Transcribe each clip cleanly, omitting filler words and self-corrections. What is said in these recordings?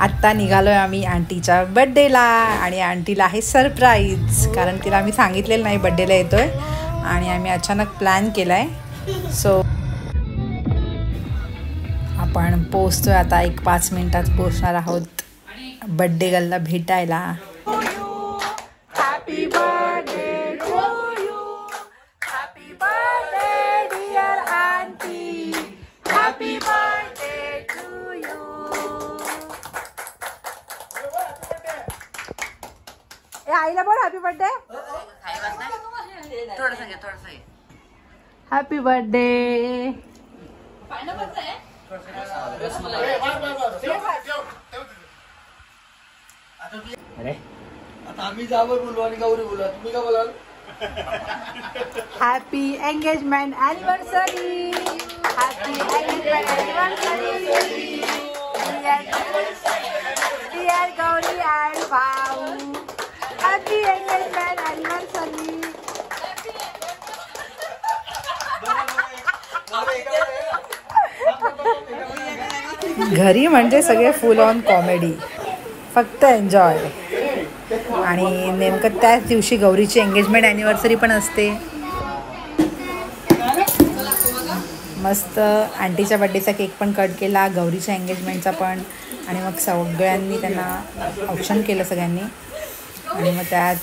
आत्ता निघालोय आम्ही आंटीच्या बड्डेला आणि आंटीला आहे सरप्राईज, कारण तिला आम्ही सांगितलेलं नाही बड्डेला येतोय आणि आम्ही अचानक प्लॅन केलाय. सो आपण पोचतोय आता, 1-5 मिनिटात पोचणार आहोत बड्डे गर्लला भेटायला. Happy birthday to you, happy birthday dear aunty, happy birthday to you. आईला बोल happy birthday. Happy birthday. Happy engagement anniversary, happy engagement anniversary dear Gauri and भाऊ, हॅपी एंगेजमेंट एनिवर्सरी. घरी म्हणजे सगळे फुल ऑन कॉमेडी, फक्त enjoy. आणि नेमकं त्याच दिवशी गौरीची एंगेजमेंट ॲनिव्हर्सरी पण असते. मस्त आंटीच्या बड्डेचा केक पण कट केला, गौरीच्या एंगेजमेंटचा पण, आणि मग सगळ्यांनी त्यांना औक्षण केलं सगळ्यांनी. आणि मग त्यात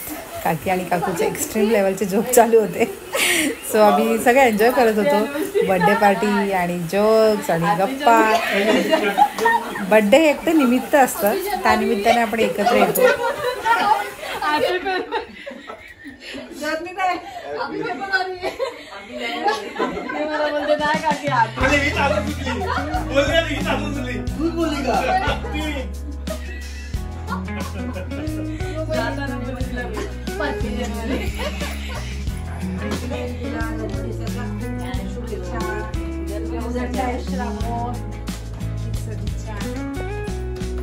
काकी आणि काकूचे एक्स्ट्रीम लेवलचे जोक चालू होते. सो आम्ही सगळे एन्जॉय करत होतो, बड्डे पार्टी आणि जोक्स आणि गप्पा. बड्डे हे एक तर निमित्त असतं, त्या निमित्ताने आपण एकत्र येतो.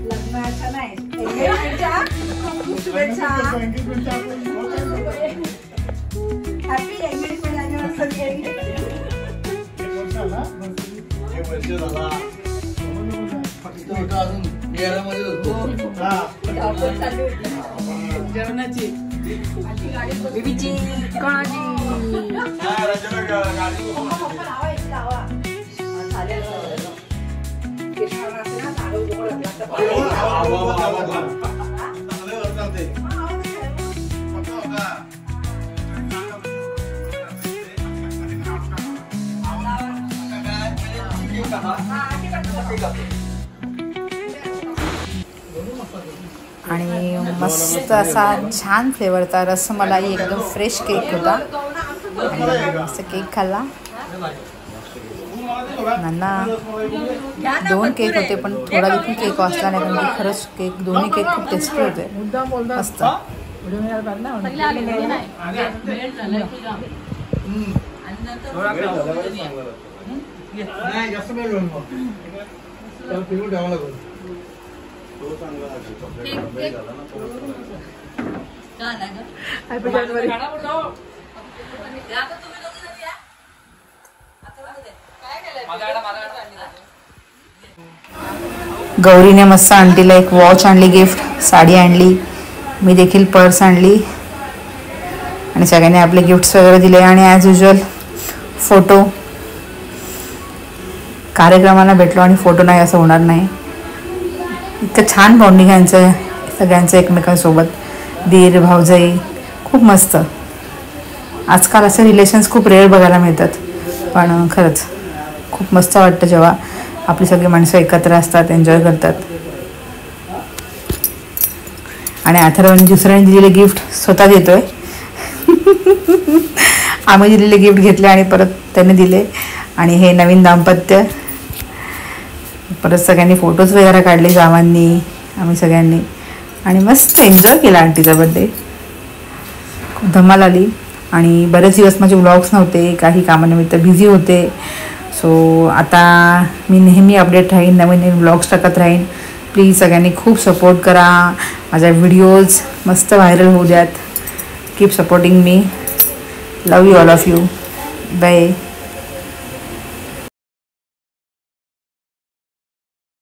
लग्नाच्या नाही हॅपी एंगेजमेंट ॲनिव्हर्सरी. जेवणाची बेबीची कोणाची आणि मस्त असा छान फ्लेवरचा रसमलाई एकदम फ्रेश केक होता. आणि मस्त केक खाल्ला. नाना 2 केक होते पण थोडा देखील केक वाचला नाही, कारण खरंच केक दोन्ही केक खूप टेस्टी होते, मस्त. गौरीने मस्त आंटीला एक वॉच आणली गिफ्ट, साडी आणली, मी देखील पर्स आणली आणि सगळ्यांनी आपले गिफ्ट्स वगैरे दिले. आणि ॲज युजल फोटो, कार्यक्रमाला भेटलो आणि फोटो नाही असं होणार नाही. इतकं छान बॉन्डिंग यांचं सगळ्यांचं एकमेकांसोबत, दीर भाऊजाई, खूप मस्त. आजकाल असे रिलेशन्स खूप रेअर बघायला मिळतात, पण खरंच खूप मस्त वाटतं जेव्हा आपली सगळी माणसं एकत्र असतात, एन्जॉय करतात. आणि अथर्वने दुसऱ्याने दिलेले गिफ्ट स्वतः देतोय. आम्ही दिलेले गिफ्ट घेतले आणि परत त्याने दिले. आणि हे नवीन दाम्पत्य, परत सगळ्यांनी फोटोज वगैरे काढले गावांनी, आम्ही सगळ्यांनी, आणि मस्त एन्जॉय केला आंटीचा बड्डे. खूप धमाल आली. आणि बरेच दिवस माझे व्लॉग्स नव्हते, काही कामानिमित्त बिझी होते. सो आता मी नेहमी अपडेट राहीन, नवीन नवीन व्लॉग्स टाकत राहीन. प्लीज सगळ्यांनी खूप सपोर्ट करा, माझ्या व्हिडिओज मस्त व्हायरल होऊ द्यात. Keep supporting me. Love you all of you. Bye.